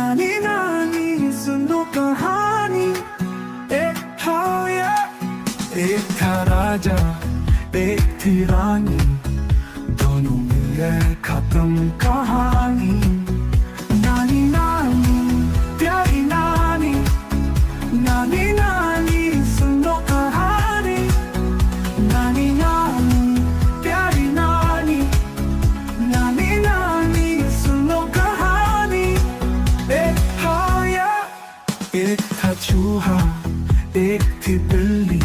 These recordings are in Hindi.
नानी नानी सुनो कहानी। एक था या एक था राजा, एक थी रानी, दोनों मिले खत्म कहानी। नानी नानी प्यारी नानी, नानी नानी सुनो कहानी। नानी नानी प्यारी नानी, नानी नानी सुनो कहानी। एक था या एक था चूहा, एक थी बिल्ली,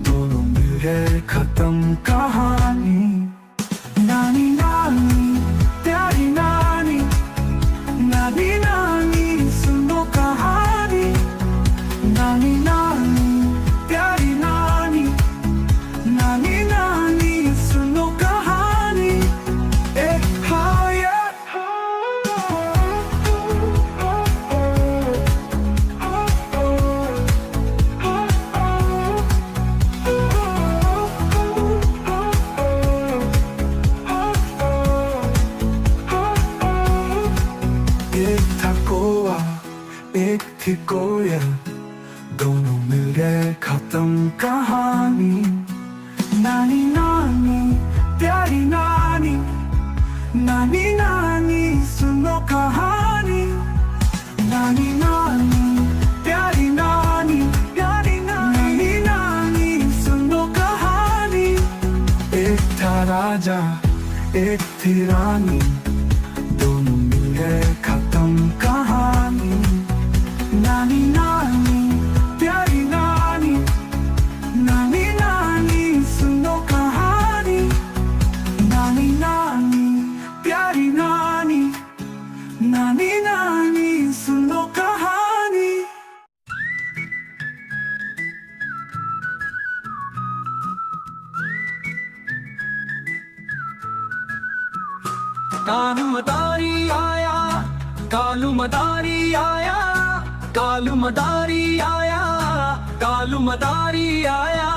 दोनों मिले खत्म कहानी। नानी नानी प्यारी नानी, नानी नानी सुनो कहानी। नानी नानी प्यारी नानी, नानी नानी सुनो कहानी। एक हाया एक था कौवा, एक थी कोयल, दोनों मिले खत्म कहानी। नानी नानी प्यारी नानी, नानी नानी सुनो कहानी। नानी नानी प्यारी नानी, प्यारी नानी, नानी सुनो कहानी। एक था राजा, एक थी रानी, दोनों मिले खत्म कहानी। नानी नानी प्यारी नानी, नानी नानी सुनो कहानी। नानी नानी प्यारी नानी, नानी नानी सुनो कहानी। कालू मदारी आया, कालू मदारी आया, कालू मदारी आया, कालू मदारी आया।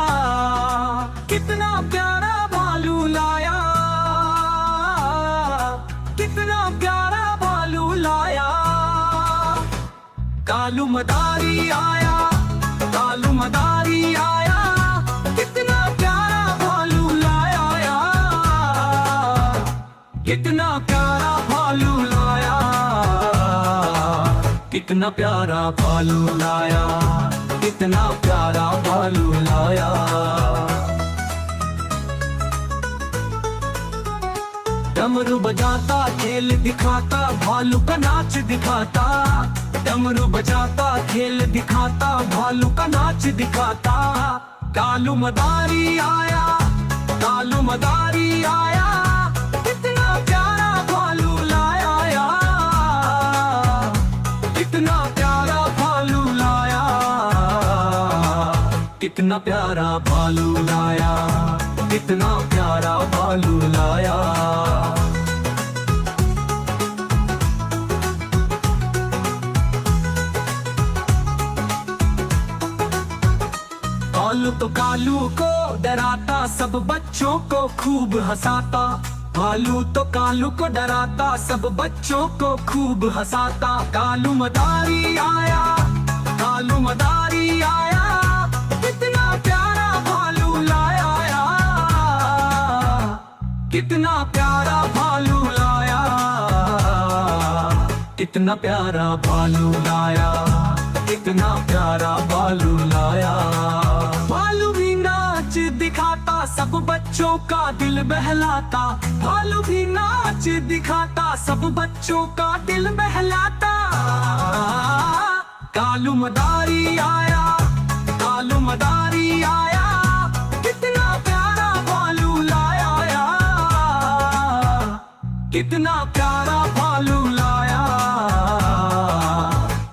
कितना प्यारा भालू लाया, कितना प्यारा भालू लाया। कालू मदारी आया, कालू मदारी आया, कितना प्यारा भालू लाया। कितना प्यारा भालू लाया, कितना प्यारा भालू लाया, कितना प्यारा भालू लाया। डमरू बजाता खेल दिखाता, भालू का नाच दिखाता। डमरू बजाता खेल दिखाता, भालू का नाच दिखाता। कालू मदारी आया, कालू मदारी आया, कितना प्यारा भालू लाया। कितना प्यारा भालू लाया, कितना प्यारा भालू लाया, कितना प्यारा भालू लाया। भालू तो कालू को डराता, सब बच्चों को खूब हंसाता। भालू तो कालू को डराता, सब बच्चों को खूब हंसाता। कालू मदारी आया, कालू मदारी आया, कितना प्यारा भालू लाया। कितना प्यारा भालू लाया, कितना प्यारा भालू लाया, कितना प्यारा भालू लाया। भालू भी नाच दिखाता, सब बच्चों का दिल बहलाता। भालू भी नाच दिखाता, सब बच्चों का दिल बहलाता। कालू मदारी आया, कालू मदारी आया, कितना प्यारा भालू लाया। कितना प्यारा भालू लाया,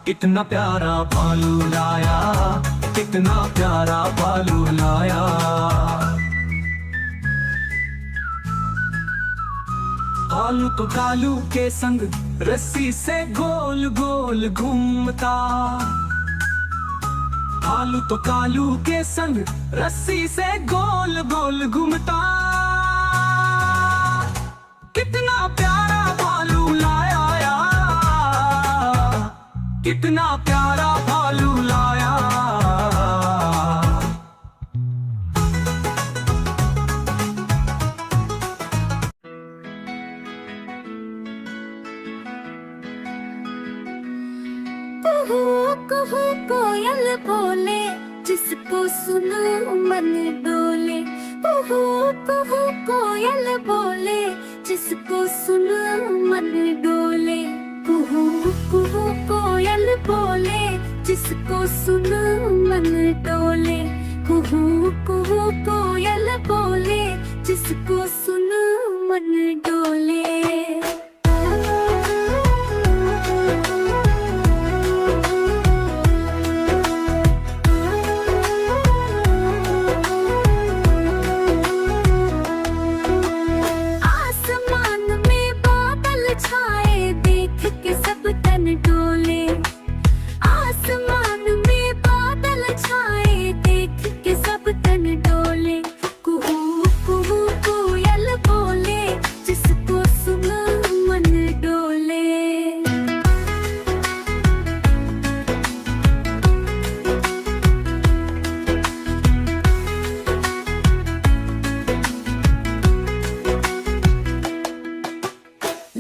कितना प्यारा भालू लाया, कितना प्यारा भालू लाया। भालू तो कालू के संग रस्सी से गोल गोल घूमता। भालू तो कालू के संग रस्सी से गोल गोल घूमता। कितना प्यारा भालू लाया, कितना प्यारा भालू लाया। कुहू कुहू कोयल बोले, जिसको सुनो मन डोले। कुहू कुहू कोयल बोले, जिसको सुनो मन डोले। कुहू कुहू कोयल बोले, जिसको सुनो मन डोले। कुहू कुहू कोयल बोले, जिसको सुनो मन डोले।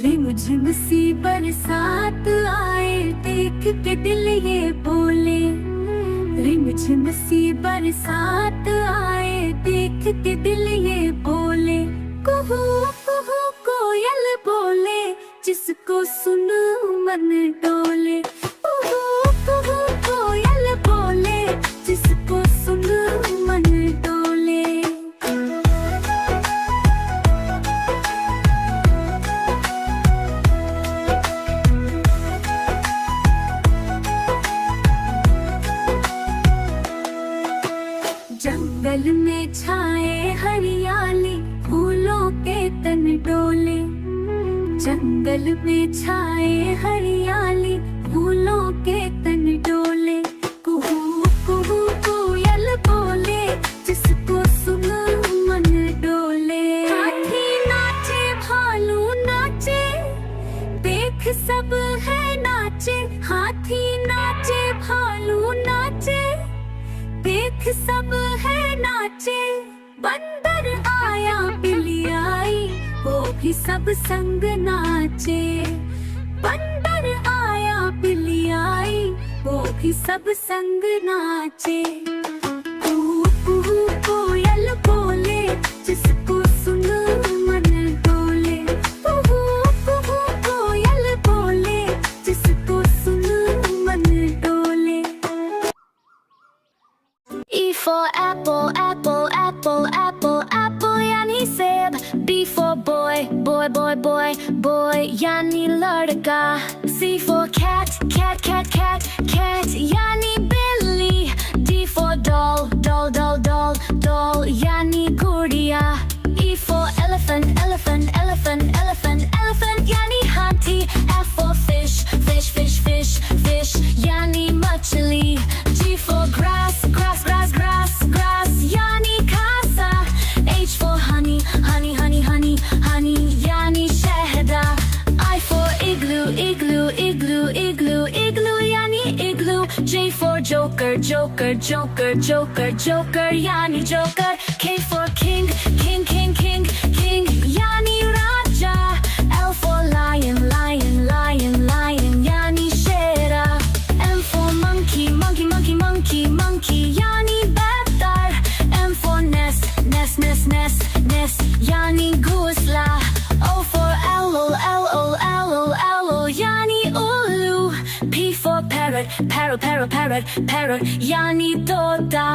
रिमझिम सी बरसात आए, देख के दिल ये बोले। रिमझिम सी बरसात आए, देख के दिल ये बोले। कुहू कुहू कोयल बोले, जिसको सुनो मन डोले। कुहू कुहू कोयल बोले, जिसको सुनो मन डोले। जंगल में छाए हरियाली, फूलों के तन डोले। जंगल में छाए हरियाली, फूलों के तन डोले। कुहू कुहू कोयल बोले, जिसको सुनो मन डोले। हाथी नाचे भालू नाचे, देख सब है नाचे। हाथी नाचे भालू नाचे, देख सब है नाचे। बंदर आया बिल्ली आई, वो भी सब संग नाचे। बंदर आया बिल्ली आई, वो भी सब संग नाचे। कुहू कुहू कोयल बोले, जिसको सुनो मन डोले। कुहू कुहू कोयल बोले, जिसको सुनो मन डोले। E for apple, apple, apple, apple, apple, yani seb. B for boy, boy, boy, boy, boy, yani ladka. C for cat, cat, cat, cat, cat, yani billy. D for doll, doll, doll, doll, doll, yani guriya. E for elephant, elephant, elephant, elephant, elephant, yani hathi. F for fish, fish, fish, fish, fish, yani machli. G for grass, grass, grass, grass, grass, yani casa. H for honey, honey, honey, honey, honey, yani shahda. I for igloo, igloo, igloo, igloo, igloo, yani igloo. J for joker, joker, joker, joker, joker, yani joker. K for king, king, king, king, king, yani raja. L for lion, lion, lion, lion, yani shera. M for monkey, monkey, monkey, monkey, monkey, yani battar. M for nest, nest, nest, nest, nest, yani ghosla. O for owl, owl, owl, owl, yani ulu. P for parrot, parrot, parrot, parrot, parrot, yani tota.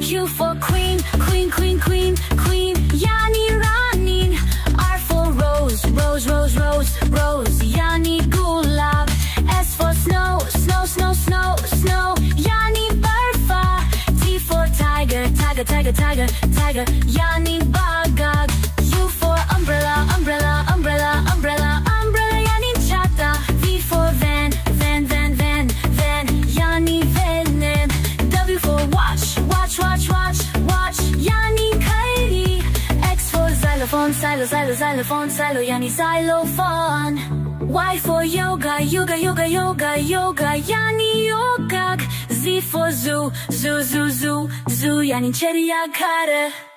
Q for queen, queen, queen, queen, queen, yani ranin. R for rose, rose, rose, rose, rose, yani gulab. S for snow, snow, snow, snow, snow, yani barfa. T for tiger, tiger, tiger, tiger, tiger, yani bagag. U for umbrella, umbrella, umbrella, umbrella, umbrella, yani chata. V for van, van, van, van, van, yani venom. W for watch, watch, watch, watch, watch, yani kairi. X for xylophone, xylo, xylo, xylophone, xylo, yani xylophone. Y for yoga, yoga, yoga, yoga, yoga yani yogak. Z for zoo, zoo, zoo, zoo, zoo yani चिड़िया घर.